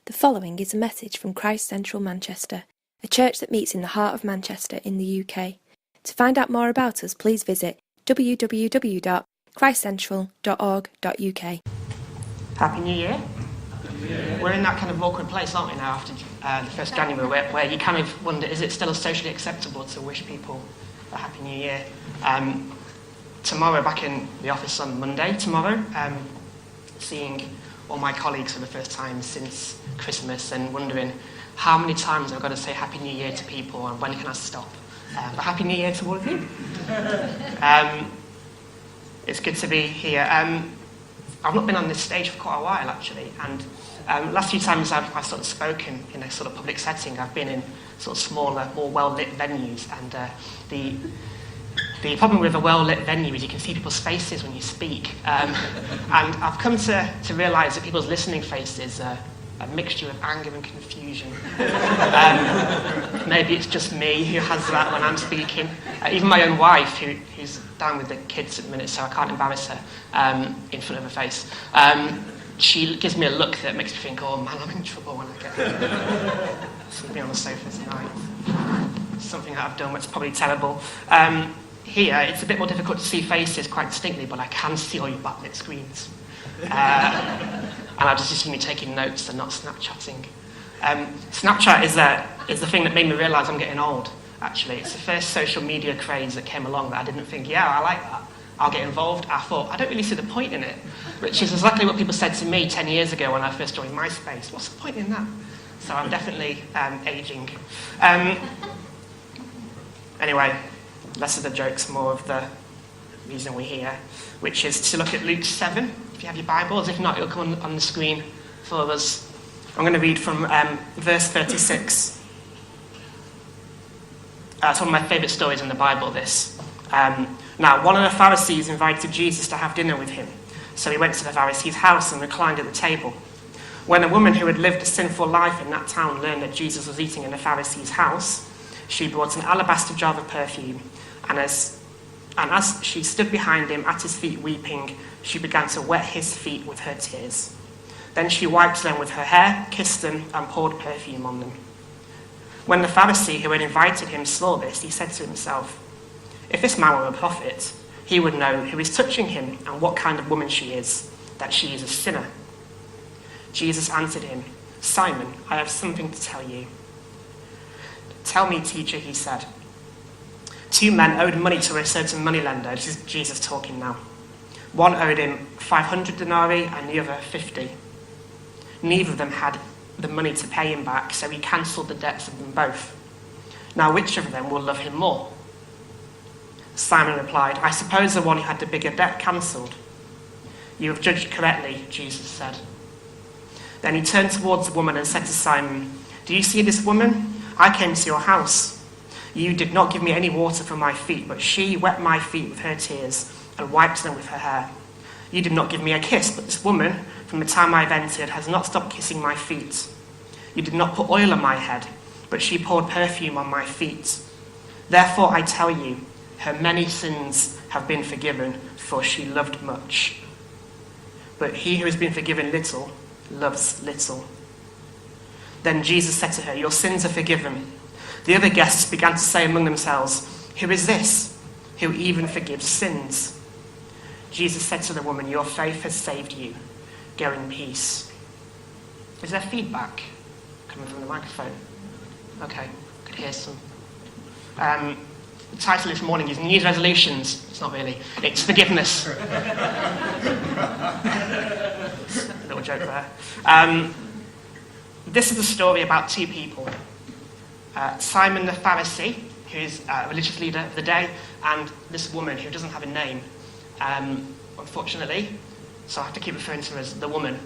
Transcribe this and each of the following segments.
The following is a message from Christ Central Manchester, a church that meets in the heart of Manchester in the UK. To find out more about us, please visit www.christcentral.org.uk. Happy New Year. We're in that kind of awkward place, aren't we, now, after the 1st January, where you kind of wonder, is it still socially acceptable to wish people a Happy New Year? Tomorrow, back in the office on Monday, seeing all my colleagues for the first time since Christmas and wondering how many times I've got to say Happy New Year to people and when can I stop. But Happy New Year to all of you. It's good to be here. I've not been on this stage for quite a while, actually, and last few times I've sort of spoken in a sort of public setting, I've been in sort of smaller, more well-lit venues, and the problem with a well-lit venue is you can see people's faces when you speak, and I've come to realise that people's listening faces are a mixture of anger and confusion. Maybe it's just me who has that when I'm speaking. Even my own wife, who's down with the kids at the minute, so I can't embarrass her in front of her face. She gives me a look that makes me think, oh man, I'm in trouble when I get sleeping on the sofa tonight. Something that I've done that's probably terrible. Here, it's a bit more difficult to see faces quite distinctly, but I can see all your backlit screens. And I just assume you're taking notes and not Snapchatting. Snapchat is the thing that made me realise I'm getting old, actually. It's the first social media craze that came along that I didn't think, yeah, I like that. I'll get involved. I thought, I don't really see the point in it, which is exactly what people said to me 10 years ago when I first joined MySpace. What's the point in that? So I'm definitely ageing. Anyway, less of the jokes, more of the reason we're here, which is to look at Luke 7, if you have your Bibles. If not, it'll come on the screen for us. I'm going to read from verse 36. It's one of my favourite stories in the Bible, this. Now, one of the Pharisees invited Jesus to have dinner with him. So he went to the Pharisee's house and reclined at the table. When a woman who had lived a sinful life in that town learned that Jesus was eating in the Pharisee's house, she brought an alabaster jar of perfume, and as she stood behind him at his feet weeping, she began to wet his feet with her tears. Then she wiped them with her hair, kissed them, and poured perfume on them. When the Pharisee who had invited him saw this, he said to himself, if this man were a prophet, he would know who is touching him and what kind of woman she is, that she is a sinner. Jesus answered him, Simon, I have something to tell you. Tell me, teacher, he said. 2 men owed money to a certain moneylender. This is Jesus talking now. One owed him 500 denarii and the other 50. Neither of them had the money to pay him back, so he cancelled the debts of them both. Now which of them will love him more? Simon replied, I suppose the one who had the bigger debt cancelled. You have judged correctly, Jesus said. Then he turned towards the woman and said to Simon, do you see this woman? I came to your house. You did not give me any water for my feet, but she wet my feet with her tears and wiped them with her hair. You did not give me a kiss, but this woman, from the time I've entered, has not stopped kissing my feet. You did not put oil on my head, but she poured perfume on my feet. Therefore I tell you, her many sins have been forgiven, for she loved much. But he who has been forgiven little loves little. Then Jesus said to her, your sins are forgiven. The other guests began to say among themselves, who is this who even forgives sins? Jesus said to the woman, your faith has saved you. Go in peace. Is there feedback coming from the microphone? Okay, I could hear some. The title this morning is New Year's Resolutions. It's not really. It's forgiveness. A little joke there. This is a story about 2 people. Simon the Pharisee, who's a religious leader of the day, and this woman who doesn't have a name, unfortunately. So I have to keep referring to her as the woman.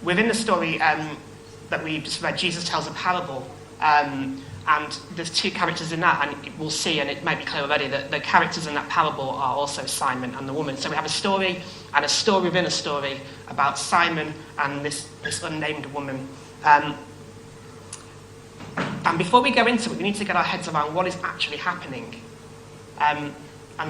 Within the story that we just read, Jesus tells a parable. And there's 2 characters in that, and we'll see, and it might be clear already, that the characters in that parable are also Simon and the woman. So we have a story, and a story within a story about Simon and this unnamed woman. And before we go into it, we need to get our heads around what is actually happening, and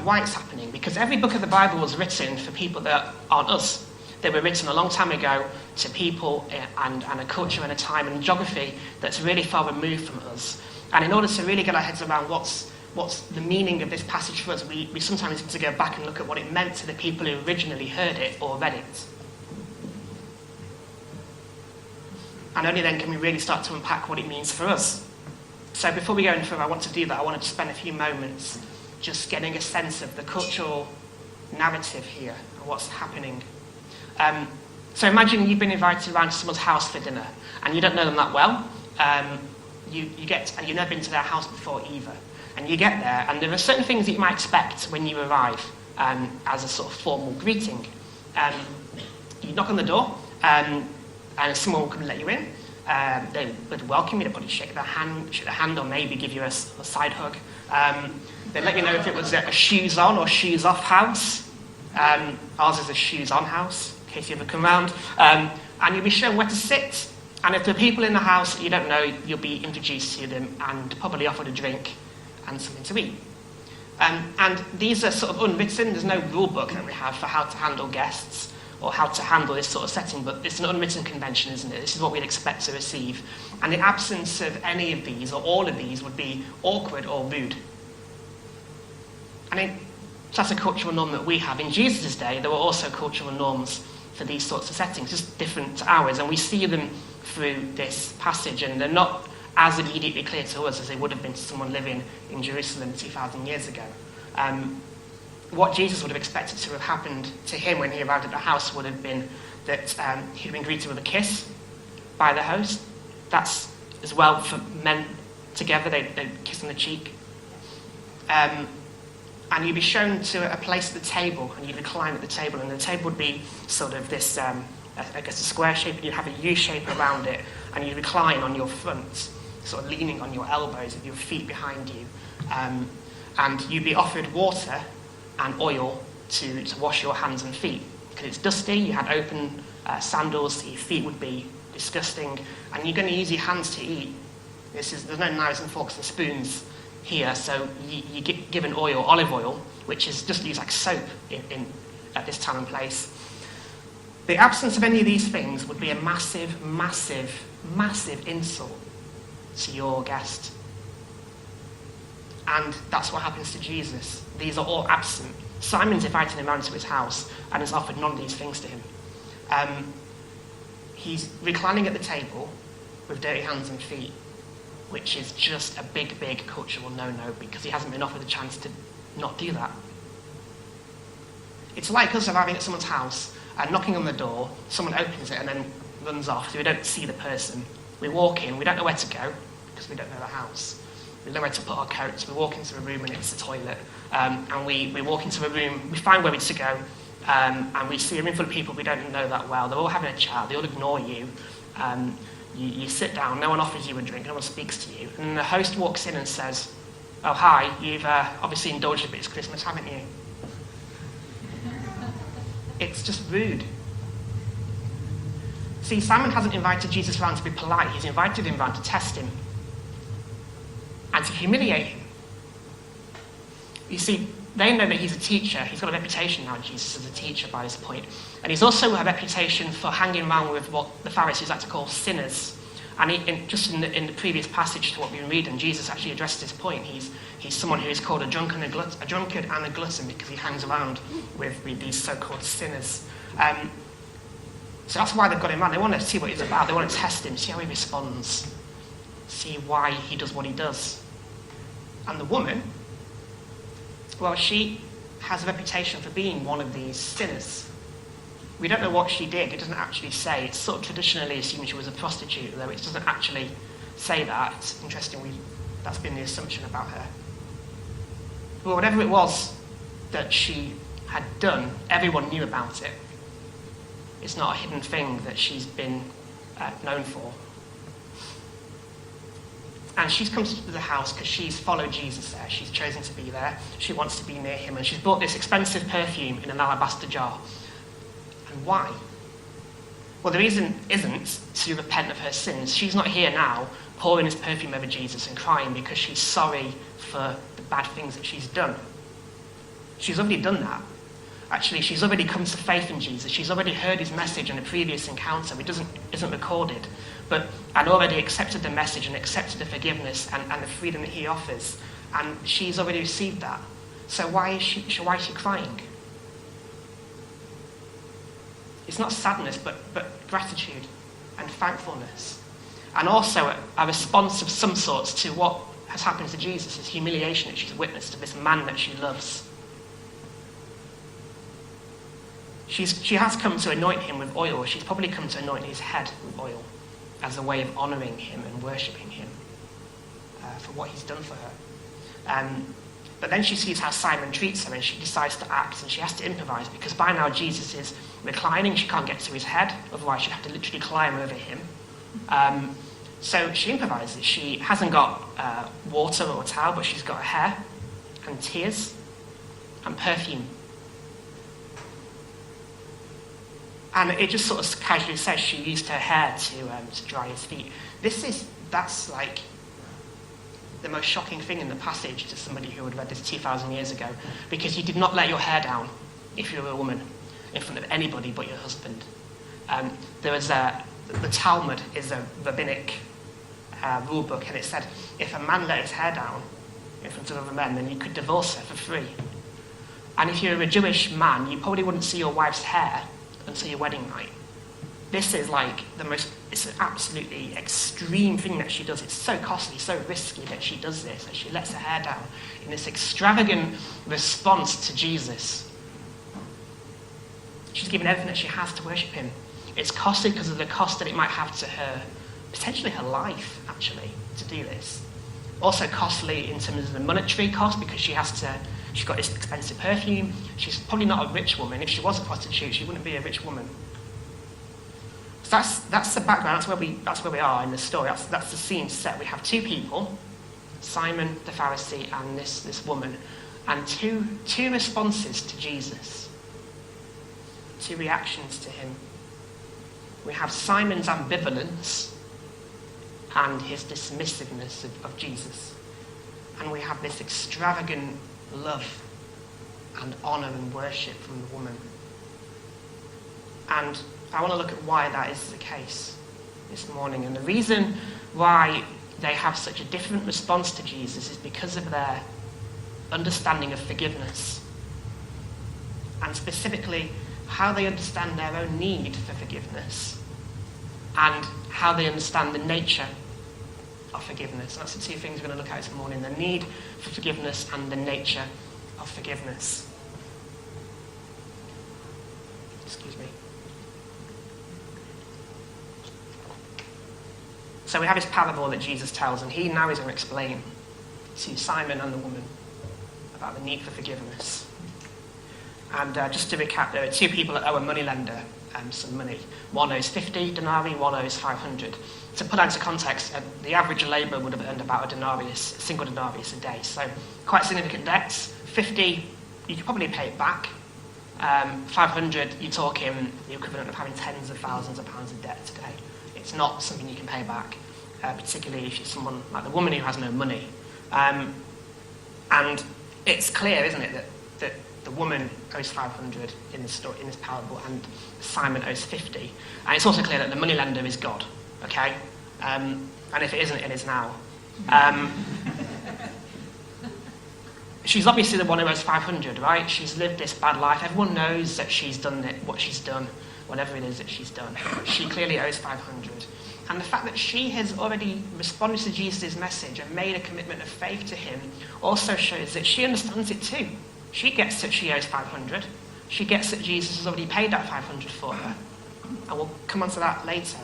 why it's happening. Because every book of the Bible was written for people that aren't us. They were written a long time ago to people and a culture and a time and geography that's really far removed from us. And in order to really get our heads around what's the meaning of this passage for us, we sometimes need to go back and look at what it meant to the people who originally heard it or read it. And only then can we really start to unpack what it means for us. So before we go any further, I want to do that. I want to spend a few moments just getting a sense of the cultural narrative here and what's happening. So imagine you've been invited around to someone's house for dinner and you don't know them that well. You've never been to their house before either. And you get there and there are certain things that you might expect when you arrive as a sort of formal greeting. You knock on the door and someone will come and let you in. They would welcome you, they'd probably shake their hand or maybe give you a side hug. They'd let you know if it was a shoes on or shoes off house. Ours is a shoes on house, in case you ever come round. And you'll be shown where to sit. And if there are people in the house that you don't know, you'll be introduced to them and probably offered a drink and something to eat. And these are sort of unwritten. There's no rule book that we have for how to handle guests or how to handle this sort of setting, but it's an unwritten convention, isn't it? This is what we'd expect to receive. And the absence of any of these or all of these would be awkward or rude. I think that's a cultural norm that we have. In Jesus' day, there were also cultural norms for these sorts of settings, just different to ours, and we see them through this passage, and they're not as immediately clear to us as they would have been to someone living in Jerusalem 2,000 years ago. What Jesus would have expected to have happened to him when he arrived at the house would have been that he'd been greeted with a kiss by the host. That's as well for men together, they'd kiss on the cheek. And you'd be shown to a place at the table, and you'd recline at the table, and the table would be sort of this, I guess, a square shape, and you'd have a U shape around it, and you'd recline on your front, sort of leaning on your elbows with your feet behind you. And you'd be offered water and oil to wash your hands and feet. Because it's dusty, you had open sandals, so your feet would be disgusting, and you're going to use your hands to eat. There's no knives and forks and spoons here, so you get given oil, olive oil, which is just used like soap at this time and place. The absence of any of these things would be a massive, massive, massive insult to your guest. And that's what happens to Jesus. These are all absent. Simon's inviting him around to his house and has offered none of these things to him. He's reclining at the table with dirty hands and feet, which is just a big, big cultural no-no because he hasn't been offered the chance to not do that. It's like us arriving at someone's house and knocking on the door, someone opens it and then runs off, so we don't see the person. We walk in, we don't know where to go because we don't know the house. We know where to put our coats, we walk into a room and it's the toilet, and we walk into a room, we find where we to go, and we see a room full of people we don't know that well. They're all having a chat, they all ignore you. You sit down, no one offers you a drink, no one speaks to you, and the host walks in and says, "Oh, hi, you've obviously indulged a bit, it's Christmas, haven't you?" It's just rude. See, Simon hasn't invited Jesus around to be polite, he's invited him around to test him and to humiliate him. You see, they know that he's a teacher. He's got a reputation now, Jesus, as a teacher by this point. And he's also a reputation for hanging around with what the Pharisees like to call sinners. And in the previous passage to what we've been reading, Jesus actually addressed this point. He's someone who is called a drunkard and a glutton because he hangs around with these so-called sinners. So that's why they've got him around. They want to see what he's about. They want to test him, see how he responds, see why he does what he does. And the woman, well, she has a reputation for being one of these sinners. We don't know what she did. It doesn't actually say. It's sort of traditionally assumed she was a prostitute, though it doesn't actually say that. It's interesting. That's been the assumption about her. Well, whatever it was that she had done, everyone knew about it. It's not a hidden thing that she's been known for. And she's come to the house because she's followed Jesus there. She's chosen to be there. She wants to be near him. And she's bought this expensive perfume in an alabaster jar. And why? Well, the reason isn't to repent of her sins. She's not here now pouring this perfume over Jesus and crying because she's sorry for the bad things that she's done. She's already done that. Actually, she's already come to faith in Jesus. She's already heard his message in a previous encounter. It isn't recorded, and already accepted the message and accepted the forgiveness and the freedom that he offers. And she's already received that. So why is she crying? It's not sadness, but gratitude and thankfulness. And also a response of some sorts to what has happened to Jesus, his humiliation that she's witnessed to this man that she loves. She has come to anoint him with oil. She's probably come to anoint his head with oil as a way of honouring him and worshipping him for what he's done for her. But then she sees how Simon treats her and she decides to act, and she has to improvise because by now Jesus is reclining. She can't get to his head, otherwise she'd have to literally climb over him. So she improvises. She hasn't got water or a towel, but she's got hair and tears and perfume. And it just sort of casually says she used her hair to dry his feet. That's like the most shocking thing in the passage to somebody who had read this 2,000 years ago, because you did not let your hair down if you were a woman in front of anybody but your husband. The Talmud is a rabbinic rule book, and it said if a man let his hair down in front of other men, then you could divorce her for free. And if you were a Jewish man, you probably wouldn't see your wife's hair until your wedding night. This is like it's an absolutely extreme thing that she does. It's so costly, so risky that she does this, that she lets her hair down in this extravagant response to Jesus. She's given everything that she has to worship him. It's costly because of the cost that it might have to her, potentially her life, actually, to do this. Also costly in terms of the monetary cost, because she's got this expensive perfume. She's probably not a rich woman. If she was a prostitute, she wouldn't be a rich woman. So that's the background. That's where we are in the story. That's the scene set. We have two people, Simon the Pharisee and this woman, and two responses to Jesus, two reactions to him. We have Simon's ambivalence and his dismissiveness of Jesus, and we have this extravagant love and honour and worship from the woman. And I want to look at why that is the case this morning. And the reason why they have such a different response to Jesus is because of their understanding of forgiveness, and specifically how they understand their own need for forgiveness and how they understand the nature of forgiveness. And that's the two things we're going to look at this morning: the need for forgiveness and the nature of forgiveness. Excuse me. So we have this parable that Jesus tells, and he now is going to explain to Simon and the woman about the need for forgiveness. And just to recap, there are two people that owe a moneylender some money. One owes 50 denarii, one owes 500. To put that into context, the average labourer would have earned about a single denarius a day. So quite significant debts. 50, you could probably pay it back. 500, you're talking the equivalent of having tens of thousands of pounds of debt today. It's not something you can pay back, particularly if you're someone like the woman who has no money. And it's clear, isn't it, that the woman owes 500 in this story, in this parable, and Simon owes 50. And it's also clear that the moneylender is God, okay? And if it isn't, it is now. She's obviously the one who owes 500, right? She's lived this bad life. Everyone knows that she's done what she's done, whatever it is that she's done. She clearly owes 500. And the fact that she has already responded to Jesus' message and made a commitment of faith to him also shows that she understands it too. She gets that she owes 500. She gets that Jesus has already paid that 500 for her. And we'll come on to that later.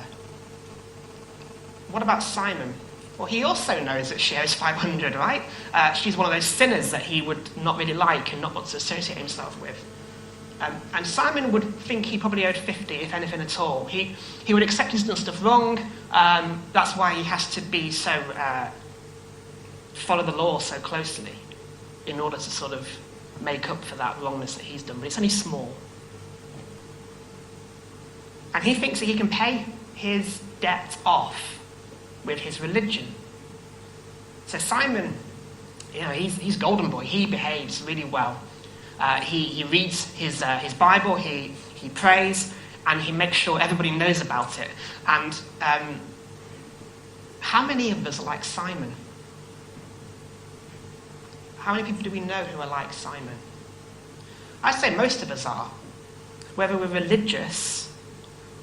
What about Simon? Well, he also knows that she owes 500, right? She's one of those sinners that he would not really like and not want to associate himself with. And Simon would think he probably owed 50, if anything at all. He would accept he's done stuff wrong. That's why he has to be so follow the law so closely in order to sort of make up for that wrongness that he's done. But it's only small. And he thinks that he can pay his debt off with his religion. So Simon, he's golden boy. He behaves really well. He reads his Bible, he prays, and he makes sure everybody knows about it. And how many of us are like Simon? How many people do we know who are like Simon? I'd say most of us are, whether we're religious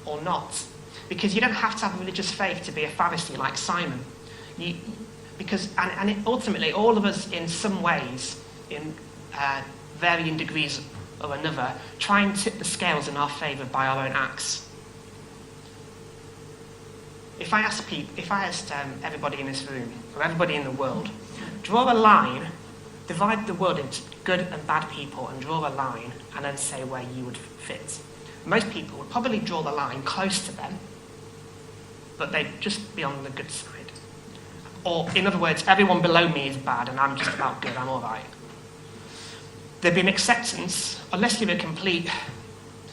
or not. Because you don't have to have a religious faith to be a Pharisee like Simon. Ultimately, all of us in some ways, in varying degrees or another, try and tip the scales in our favour by our own acts. If I asked everybody in this room, or everybody in the world, draw a line, divide the world into good and bad people, and draw a line, and then say where you would fit. Most people would probably draw the line close to them, but they'd just be on the good side. Or, in other words, everyone below me is bad, and I'm just about good, I'm all right. There'd be an acceptance, unless you're completely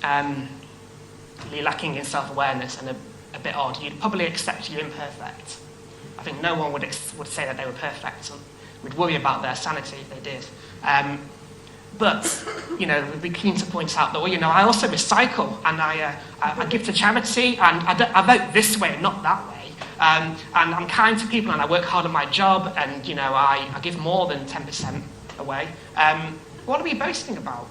lacking in self-awareness and a bit odd, you'd probably accept you're imperfect. I think no one would say that they were perfect. So we'd worry about their sanity if they did. But, we'd be keen to point out that, I also recycle, and I give to charity, and I vote this way, not that way. And I'm kind to people, and I work hard at my job, and, I give more than 10% away. What are we boasting about?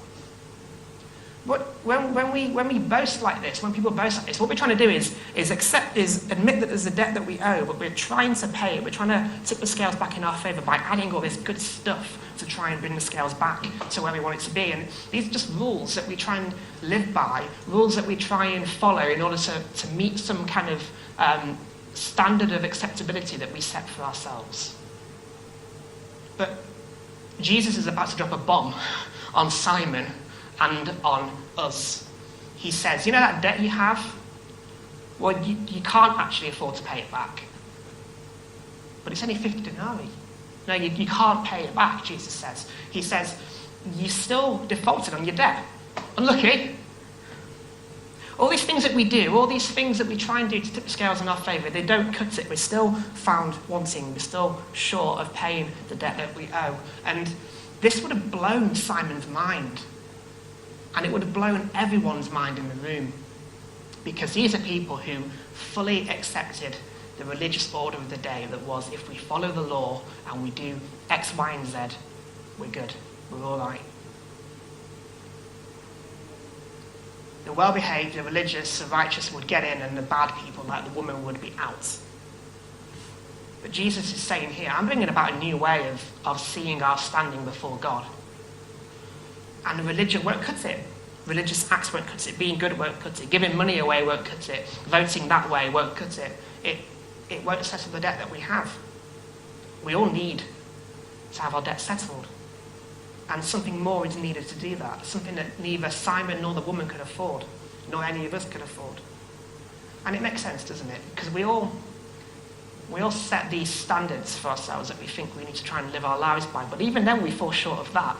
When we boast like this, when people boast like this, what we're trying to do is admit that there's a debt that we owe, but we're trying to pay it. We're trying to tip the scales back in our favour by adding all this good stuff to try and bring the scales back to where we want it to be. And these are just rules that we try and live by, rules that we try and follow in order to meet some kind of standard of acceptability that we set for ourselves. But Jesus is about to drop a bomb on Simon and on us. He says, that debt you have? Well, you can't actually afford to pay it back. But it's only 50 denarii. No, you can't pay it back, Jesus says. He says, you still defaulted on your debt. Unlucky. All these things that we do, all these things that we try and do to tip the scales in our favour, they don't cut it. We're still found wanting. We're still short of paying the debt that we owe. And this would have blown Simon's mind. And it would have blown everyone's mind in the room. Because these are people who fully accepted the religious order of the day that was, if we follow the law and we do X, Y, and Z, we're good. We're all right. The well-behaved, the religious, the righteous would get in, and the bad people, like the woman, would be out. But Jesus is saying here, I'm bringing about a new way of seeing our standing before God. And religion won't cut it. Religious acts won't cut it. Being good won't cut it. Giving money away won't cut it. Voting that way won't cut it. It won't settle the debt that we have. We all need to have our debt settled. And something more is needed to do that. Something that neither Simon nor the woman could afford, nor any of us could afford. And it makes sense, doesn't it? Because we all set these standards for ourselves that we think we need to try and live our lives by. But even then we fall short of that.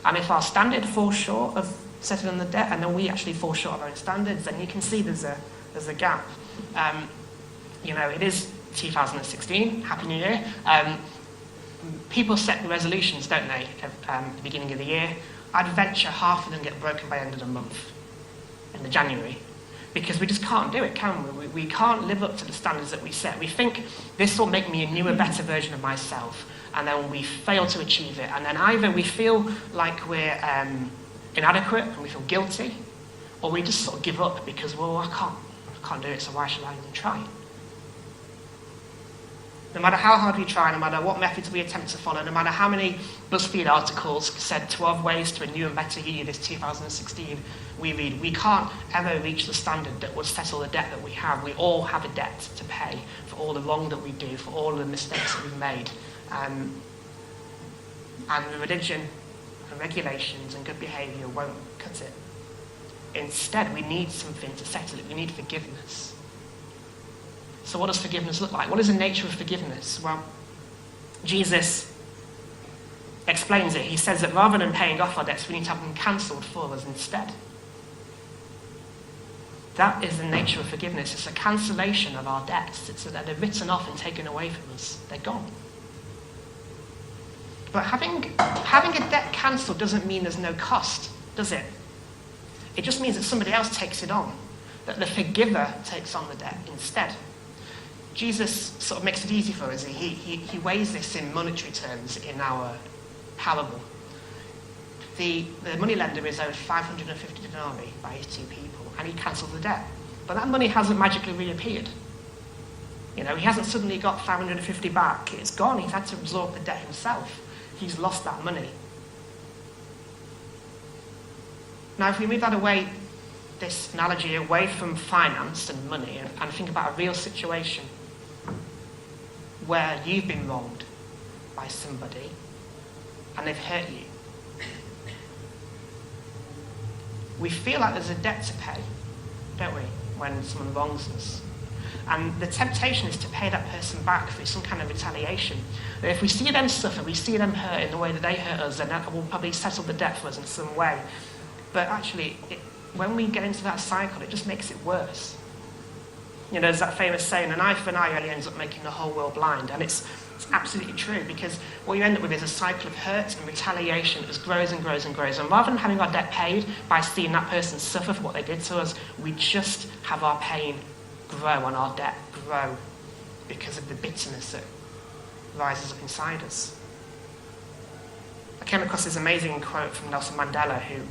And if our standard falls short of settling the debt, and then we actually fall short of our own standards, then you can see there's a gap. It is 2016, Happy New Year. People set resolutions, don't they, at the beginning of the year. I'd venture half of them get broken by the end of the month, in the January. Because we just can't do it, can we? We can't live up to the standards that we set. We think this will make me a newer, better version of myself, and then we fail to achieve it. And then either we feel like we're inadequate and we feel guilty, or we just sort of give up because, well, I can't do it, so why should I even try? No matter how hard we try, no matter what methods we attempt to follow, no matter how many BuzzFeed articles said 12 ways to a new and better you this 2016, we read, we can't ever reach the standard that would settle the debt that we have. We all have a debt to pay for all the wrong that we do, for all the mistakes that we've made. And religion and regulations and good behaviour won't cut it. Instead, we need something to settle it. We need forgiveness. So what does forgiveness look like? What is the nature of forgiveness? Well, Jesus explains it. He says that rather than paying off our debts, we need to have them cancelled for us instead. That is the nature of forgiveness. It's a cancellation of our debts. It's that they're written off and taken away from us. They're gone. But having a debt cancelled doesn't mean there's no cost, does it? It just means that somebody else takes it on, that the forgiver takes on the debt instead. Jesus sort of makes it easy for us. He weighs this in monetary terms in our parable. The moneylender is owed 550 denarii by his two people, and he cancels the debt. But that money hasn't magically reappeared. He hasn't suddenly got 550 back. It's gone. He's had to absorb the debt himself. He's lost that money. Now, if we move that away, this analogy away from finance and money, and think about a real situation where you've been wronged by somebody and they've hurt you. We feel like there's a debt to pay, don't we, when someone wrongs us? And the temptation is to pay that person back through some kind of retaliation. That if we see them suffer, we see them hurt in the way that they hurt us, then that will probably settle the debt for us in some way. But actually, when we get into that cycle, it just makes it worse. There's that famous saying, an eye for an eye only ends up making the whole world blind. And it's absolutely true, because what you end up with is a cycle of hurt and retaliation that just grows and grows and grows. And rather than having our debt paid by seeing that person suffer for what they did to us, we just have our pain grow and our debt grow because of the bitterness that rises up inside us. I came across this amazing quote from Nelson Mandela, who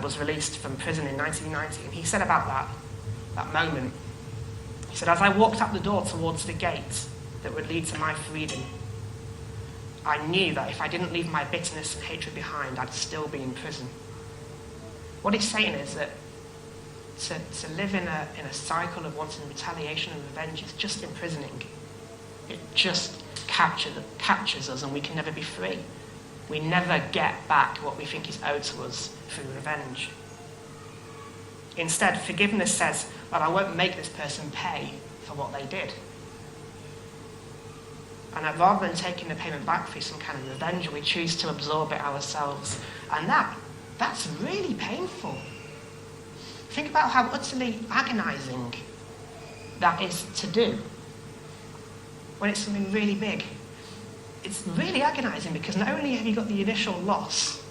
was released from prison in 1990, and he said about that moment, he said, "As I walked out the door towards the gate that would lead to my freedom, I knew that if I didn't leave my bitterness and hatred behind, I'd still be in prison." What he's saying is that to live in a cycle of wanting retaliation and revenge is just imprisoning. It just captures us, and we can never be free. We never get back what we think is owed to us through revenge. Instead, forgiveness says, well, I won't make this person pay for what they did. And that rather than taking the payment back through some kind of revenge, we choose to absorb it ourselves. And that's really painful. Think about how utterly agonizing that is to do when it's something really big. It's really agonizing because not only have you got the initial loss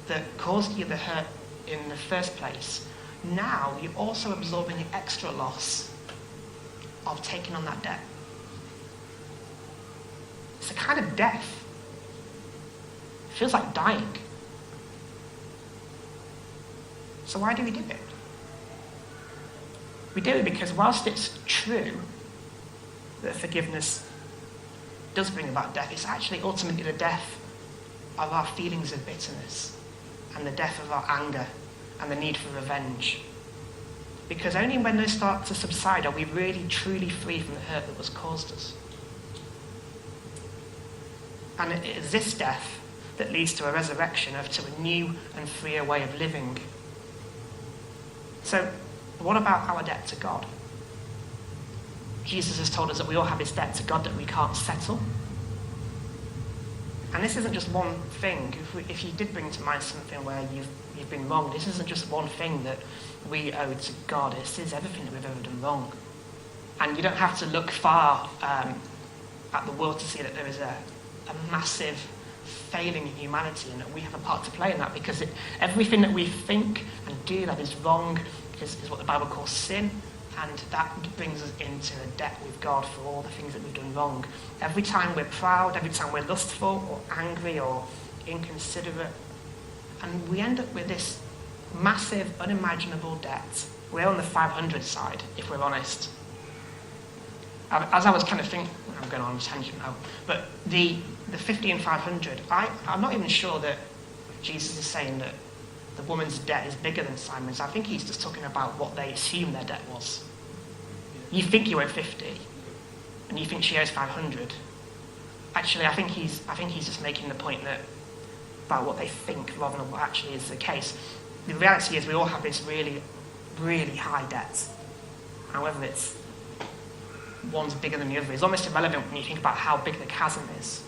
that caused you the hurt in the first place, now you're also absorbing the extra loss of taking on that debt. It's a kind of death. It feels like dying. So why do we do it? We do it because whilst it's true that forgiveness does bring about death, it's actually ultimately the death of our feelings of bitterness and the death of our anger and the need for revenge. Because only when those start to subside are we really truly free from the hurt that was caused us. And it is this death that leads to a resurrection, to a new and freer way of living. So, what about our debt to God? Jesus has told us that we all have this debt to God that we can't settle. And this isn't just one thing. If you did bring to mind something where you've been wrong, this isn't just one thing that we owe to God. This is everything that we've ever done wrong. And you don't have to look far at the world to see that there is a massive failing in humanity, and that we have a part to play in that, because everything that we think and do that is wrong is what the Bible calls sin. And that brings us into a debt with God for all the things that we've done wrong. Every time we're proud, every time we're lustful or angry or inconsiderate, and we end up with this massive, unimaginable debt. We're on the 500 side, if we're honest. As I was kind of thinking, I'm going on a tangent now, but the 50 and 500, I'm not even sure that Jesus is saying that the woman's debt is bigger than Simon's. I think he's just talking about what they assume their debt was. You think you owe 50, and you think she owes 500. Actually, I think he's just making the point that about what they think rather than what actually is the case. The reality is we all have this really, really high debt. However, one's bigger than the other. It's almost irrelevant when you think about how big the chasm is.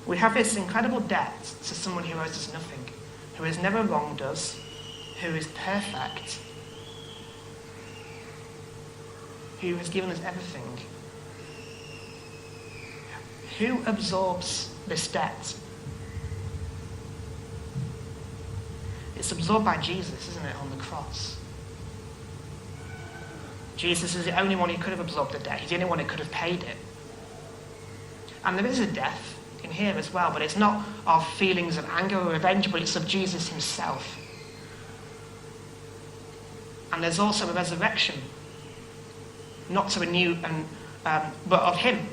We have this incredible debt to someone who owes us nothing, who has never wronged us, who is perfect, who has given us everything, Who absorbs this debt? It's absorbed by Jesus, isn't it, on the cross? Jesus is the only one who could have absorbed the debt. He's the only one who could have paid it. And there is a death in here as well, but it's not of feelings of anger or revenge, but it's of Jesus himself. And there's also a resurrection, not to renew, but of him.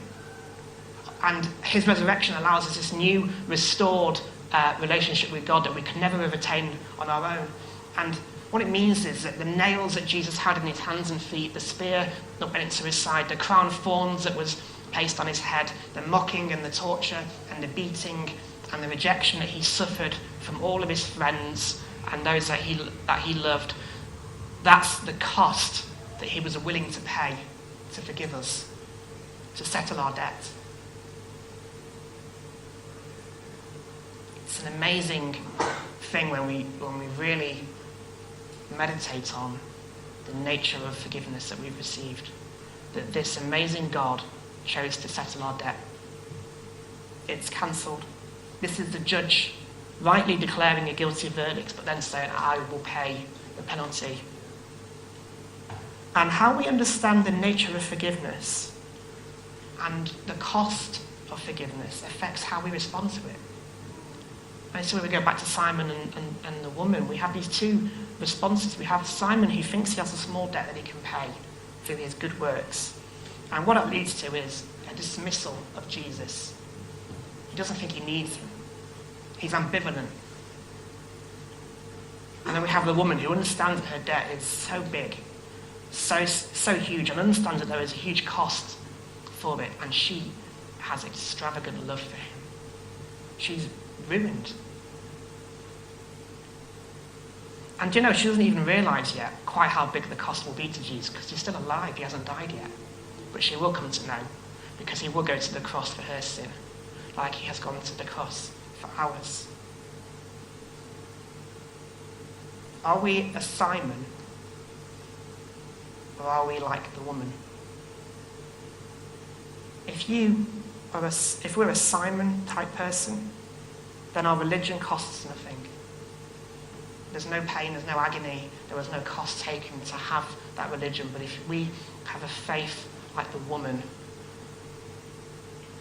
And his resurrection allows us this new, restored relationship with God that we could never have attained on our own. And what it means is that the nails that Jesus had in his hands and feet, the spear that went into his side, the crown of thorns that was placed on his head, the mocking and the torture and the beating and the rejection that he suffered from all of his friends and those that he loved, that's the cost that he was willing to pay to forgive us, to settle our debt. It's an amazing thing when we really meditate on the nature of forgiveness that we've received, that this amazing God chose to settle our debt. It's cancelled. This is the judge rightly declaring a guilty verdict, but then saying, I will pay the penalty. And how we understand the nature of forgiveness and the cost of forgiveness affects how we respond to it. And so when we go back to Simon and the woman, we have these two responses. We have Simon who thinks he has a small debt that he can pay through his good works. And what it leads to is a dismissal of Jesus. He doesn't think he needs him. He's ambivalent. And then we have the woman who understands that her debt is so big, so huge, and understands that there is a huge cost for it, and she has extravagant love for him. She's ruined. And she doesn't even realise yet quite how big the cost will be to Jesus, because he's still alive, he hasn't died yet. But she will come to know, because he will go to the cross for her sin, like he has gone to the cross for ours. Are we a Simon, or are we like the woman? If we're a Simon type person, then our religion costs nothing. There's no pain, there's no agony, there was no cost taken to have that religion. But if we have a faith like the woman,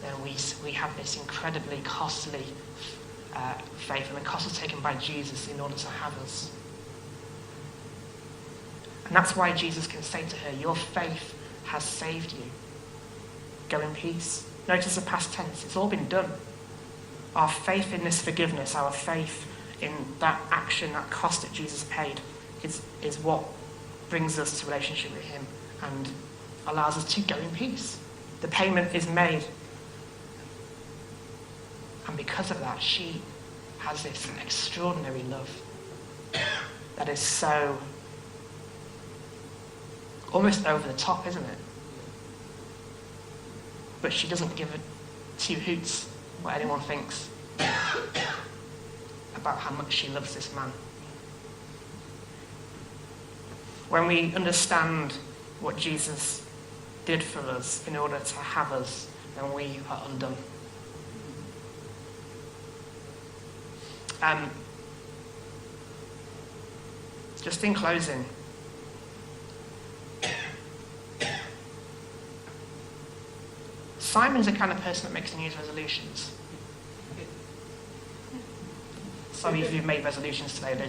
then we have this incredibly costly faith, and the cost is taken by Jesus in order to have us. And that's why Jesus can say to her, your faith has saved you. Go in peace. Notice the past tense, it's all been done. Our faith in this forgiveness, our faith in that action, that cost that Jesus paid, is what brings us to relationship with him and allows us to go in peace. The payment is made. And because of that, she has this extraordinary love that is so almost over the top, isn't it? But she doesn't give a two hoots what anyone thinks about how much she loves this man. When we understand what Jesus did for us in order to have us, then we are undone. Just in closing, Simon's the kind of person that makes New Year's resolutions. Some of you who've made resolutions today, had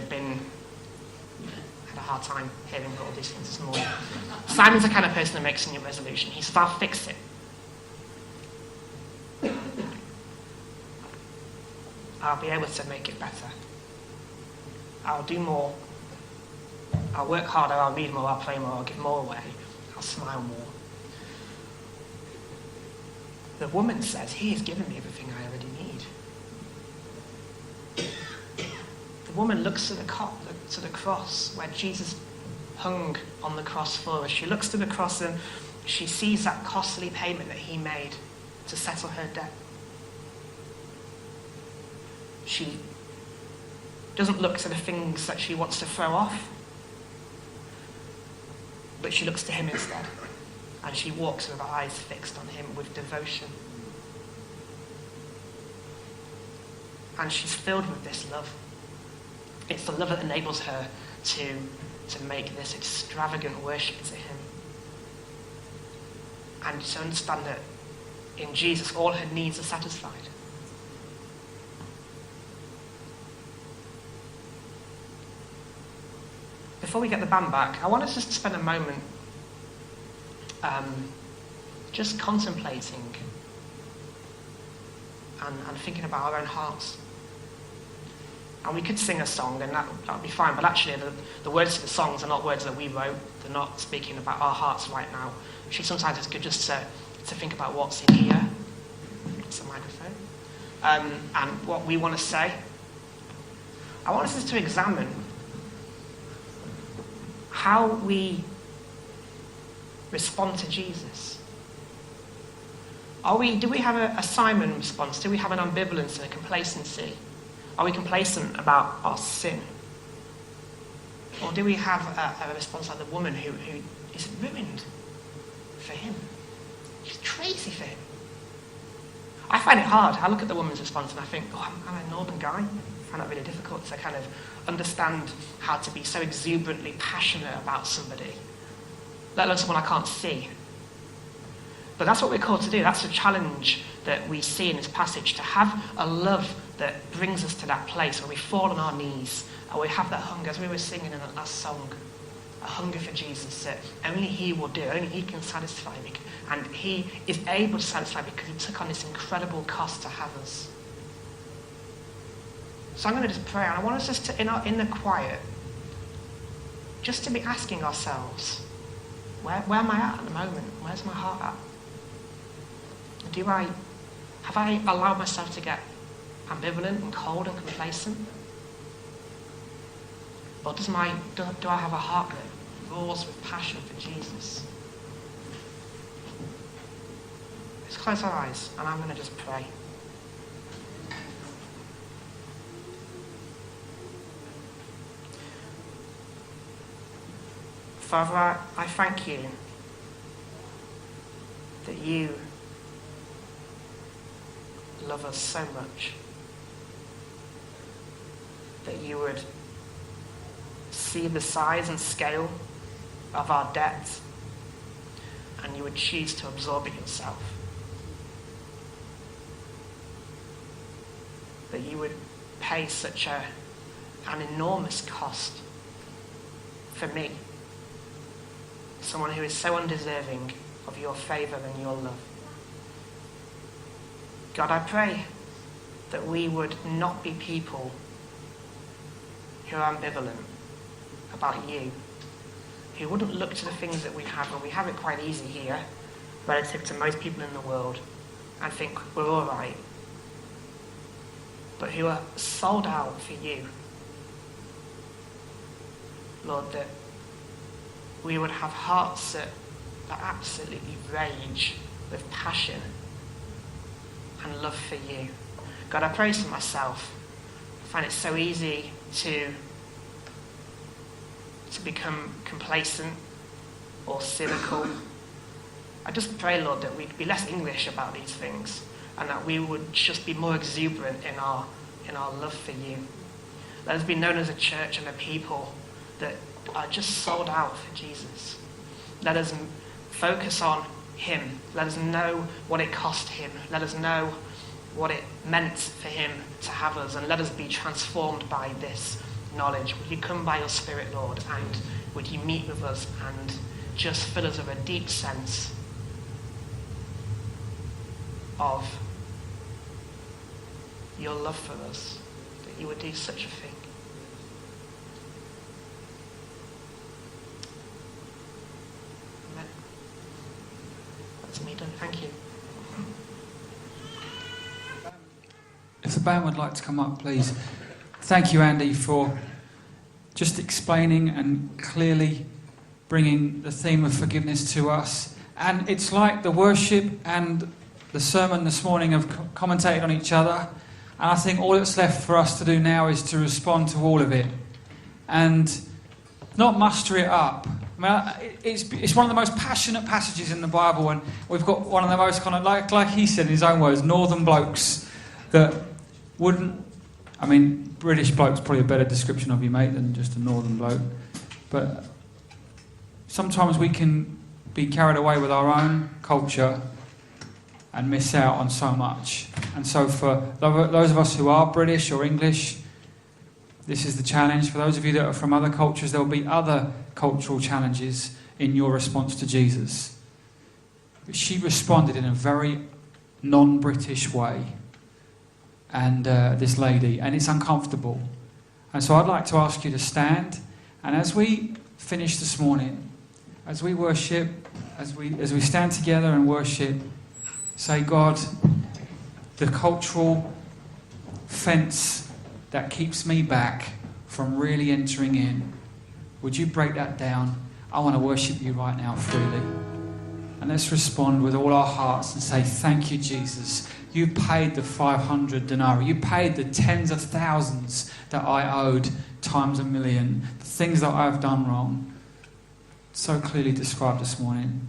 a hard time hearing all these things this morning. Simon's the kind of person that makes a new resolution. He says, I'll fix it. I'll be able to make it better. I'll do more. I'll work harder, I'll read more, I'll play more, I'll give more away, I'll smile more. The woman says, he has given me everything I already need. The woman looks to the cross where Jesus hung on the cross for us. She looks to the cross and she sees that costly payment that he made to settle her debt. She doesn't look to the things that she wants to throw off, but she looks to him instead. And she walks with her eyes fixed on him with devotion. And she's filled with this love. It's the love that enables her to make this extravagant worship to him. And to understand that in Jesus, all her needs are satisfied. Before we get the band back, I want us just to spend a moment just contemplating and thinking about our own hearts. And we could sing a song and that would be fine, but actually the words to the songs are not words that we wrote. They're not speaking about our hearts right now. Actually, sometimes it's good just to think about what's in here. It's a microphone. And what we want to say. I want us just to examine how we respond to Jesus. Do we have a Simon response? Do we have an ambivalence and a complacency? Are we complacent about our sin? Or do we have a response like the woman who is ruined for him? She's crazy for him. I find it hard. I look at the woman's response and I think, I'm a northern guy. I find that really difficult to kind of understand how to be so exuberantly passionate about somebody, let alone someone I can't see. But that's what we're called to do. That's the challenge that we see in this passage, to have a love that brings us to that place where we fall on our knees and we have that hunger, as we were singing in that last song, a hunger for Jesus that only he will do, only he can satisfy me. And he is able to satisfy because he took on this incredible cost to have us. So I'm going to just pray, and I want us just to, in the quiet, just to be asking ourselves, where am I at the moment? Where's my heart at? Have I allowed myself to get ambivalent and cold and complacent? Or do I have a heart that roars with passion for Jesus? Let's close our eyes and I'm going to just pray. Father, I thank you that you love us so much, that you would see the size and scale of our debt and you would choose to absorb it yourself. That you would pay such an enormous cost for me, someone who is so undeserving of your favour and your love. God, I pray that we would not be people who are ambivalent about you, who wouldn't look to the things that we have, and we have it quite easy here relative to most people in the world, and think we're all right, but who are sold out for you. Lord, that we would have hearts that absolutely rage with passion and love for you. God, I pray for myself. I find it so easy to become complacent or cynical. I just pray, Lord, that we'd be less English about these things and that we would just be more exuberant in our love for you. Let us be known as a church and a people that are just sold out for Jesus. Let us focus on him. Let us know what it cost him. Let us know what it meant for him to have us, and let us be transformed by this knowledge. Would you come by your Spirit, Lord, and would you meet with us and just fill us with a deep sense of your love for us, that you would do such a thing. Amen. That's me done. Thank you. If the band would like to come up, please. Thank you, Andy, for just explaining and clearly bringing the theme of forgiveness to us. And it's like the worship and the sermon this morning have commentated on each other. And I think all that's left for us to do now is to respond to all of it and not muster it up. I mean, it's one of the most passionate passages in the Bible, and we've got one of the most kind of, like he said in his own words, northern blokes that wouldn't I mean, British bloke's probably a better description of you, mate, than just a northern bloke. But sometimes we can be carried away with our own culture and miss out on so much. And so for those of us who are British or English, this is the challenge. For those of you that are from other cultures, there will be other cultural challenges in your response to Jesus. But she responded in a very non-British way, and this lady, and it's uncomfortable. And so I'd like to ask you to stand, and as we finish this morning, as we worship, as we stand together and worship, say, God, the cultural fence that keeps me back from really entering in, would you break that down? I want to worship you right now freely. And let's respond with all our hearts and say, thank you, Jesus. You paid the 500 denarii. You paid the tens of thousands that I owed times a million. The things that I've done wrong. So clearly described this morning.